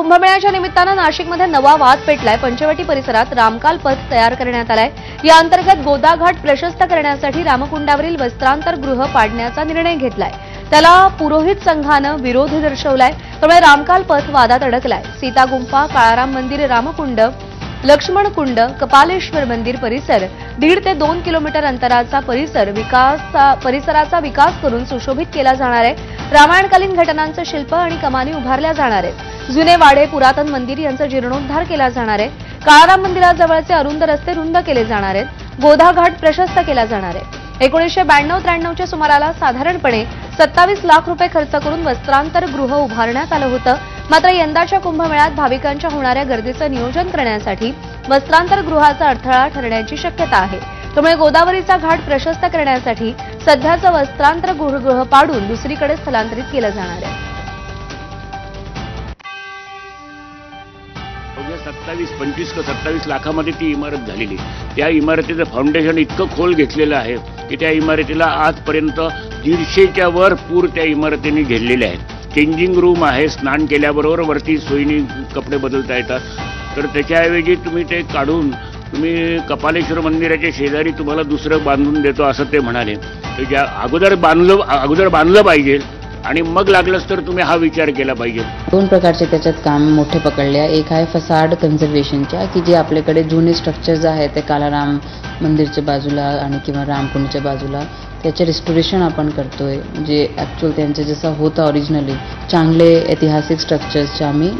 कुंभमेळ्याच्या निमित्तानं नाशिकमध्ये नवा वाद पेटलाय। पंचवटी परिसरात रामकाल पथ तयार करण्यात आलाय। या अंतर्गत गोदा घाट प्रशस्त करण्यासाठी रामकुंडावरील वस्त्रांतर गृह पाडण्याचा निर्णय घेतलाय। त्याला पुरोहित संघानं विरोध दर्शवलाय। त्यामुळे रामकाल पथ वादात अडकलाय। सीता गुंफा, काळाराम मंदिर, रामकुंड, लक्ष्मण कुंड, कपालेश्वर मंदिर परिसर 1.5 ते 2 किलोमीटर अंतराचा परिसराचा विकास करून सुशोभित केला जाणार आहे। रामायणकालीन घटनांचं शिल्प आणि कमानी उभारल्या जाणार आहेत। जुने वाडे, पुरातन मंदिर यांचा जीर्णोद्धार केला जाणार आहे। काळाराम मंदिराजवळचे अरुंद रस्ते रुंद केले जाणार आहेत। गोदा घाट प्रशस्त केला जाणार आहे। 1992-93 च्या सुमाराला साधारणपणे 27 लाख रुपये खर्च करून वस्त्रांतर गृह उभारण्यात आलं होतं। मात्र यंदाच्या कुंभमेळ्यात भाविकांच्या होणाऱ्या गर्दीचं नियोजन करण्यासाठी वस्त्रांतर गृहाचा अडथळा ठरण्याची शक्यता आहे। त्यामुळे गोदावरीचा घाट प्रशस्त करण्यासाठी सध्याचं वस्त्रांतर गृह पाडून दुसरीकडे स्थलांतरित केलं जाणार आहे। 25 का 27 लाखामध्ये ती इमारत झालेली। त्या इमारतीचं फाउंडेशन इतकं खोल घेतलेलं आहे की त्या इमारतीला आजपर्यंत 150च्या वर पूर त्या इमारतीने घेरलेले आहेत। चेंजिंग रूम आहे, स्नान केल्याबरोबर वरती सोयीने कपडे बदलता येतात। तर त्याच्याऐवजी तुम्ही ते काढून तुम्ही कपालेश्वर मंदिराच्या शेजारी तुम्हाला दुसरं बांधून देतो असं ते म्हणाले। तर ज्या अगोदर बांधलं पाहिजे आणि मग लागलंच तर तुम्ही हा विचार केला पाहिजे। 2 प्रकारचे त्याच्यात काम मोठे पकडले आहे। एक आहे फसाड कन्झर्वेशनच्या की जे आपल्याकडे जुने स्ट्रक्चर्स आहेत ते कालाराम मंदिरच्या बाजूला आणि किंवा रामकुंडच्या बाजूला त्याचे रिस्टोरेशन आपण करतोय। म्हणजे ॲक्च्युअल त्यांचं जसं होतं ओरिजिनली चांगले ऐतिहासिक स्ट्रक्चर्सचे आम्ही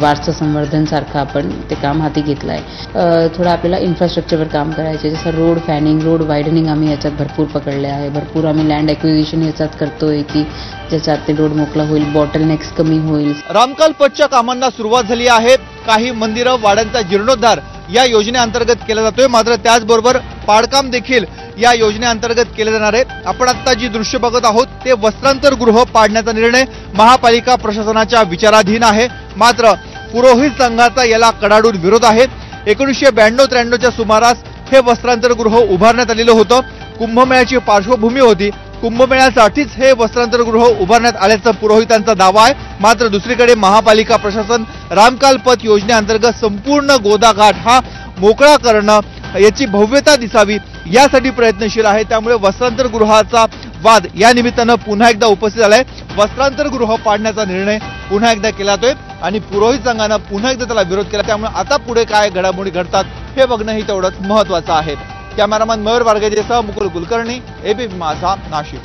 वारसा संवर्धन सारखं आपण ते काम हाती घेतलं आहे। थोडं आपल्याला इन्फ्रास्ट्रक्चरवर काम करायचे, जसं रोड फॅनिंग, रोड वायडनिंग आम्ही याच्यात भरपूर पकडले आहे। भरपूर आम्ही लँड ॲक्विजिशन याच्यात करतोय की ज्याच्यात ते रोड मोकळा होईल, बॉटलनेक्स कमी होईल। रामकाल पथच्या कामांना सुरुवात झाली आहे। काही मंदिरं, वाड्यांचा जीर्णोद्धार या योजनेअंतर्गत केला जातोय। मात्र त्याचबरोबर पाडकाम देखील या योजनेअंतर्गत केले जाणार आहे। आपण आता जी दृश्य बघत आहोत ते वस्त्रांतर गृह पाडण्याचा निर्णय महापालिका प्रशासनाच्या विचाराधीन आहे। मात्र पुरोहित संघाचा याला कडाडून विरोध आहे। 1992-93च्या सुमारास हे वस्त्रांतर गृह उभारण्यात आलेलं होतं। कुंभमेळ्याची पार्श्वभूमी होती। कुंभमेळ्यासाठीच हे वस्त्रांतर गृह उभारण्यात आल्याचा पुरोहितांचा दावा आहे। मात्र दुसरीकडे महापालिका प्रशासन रामकाल पथ योजनेअंतर्गत संपूर्ण गोदा घाट हा मोकळा करणं, याची भव्यता दिसावी यासाठी प्रयत्नशील आहे। त्यामुळे वस्त्रांतर गृहाचा वाद या निमित्तानं पुन्हा एकदा उपस्थित झालाय। वस्त्रांतर गृह पाडण्याचा निर्णय पुन्हा एकदा केला जातोय आणि पुरोहित संघानं पुन्हा एकदा त्याला विरोध केला। त्यामुळे आता पुढे काय घडामोडी घडतात हे बघणंही तेवढंच महत्त्वाचं आहे। कॅमेरामॅन मयूर वाडगेसह मुकुल कुलकर्णी, एबीपी माझा, नाशिक।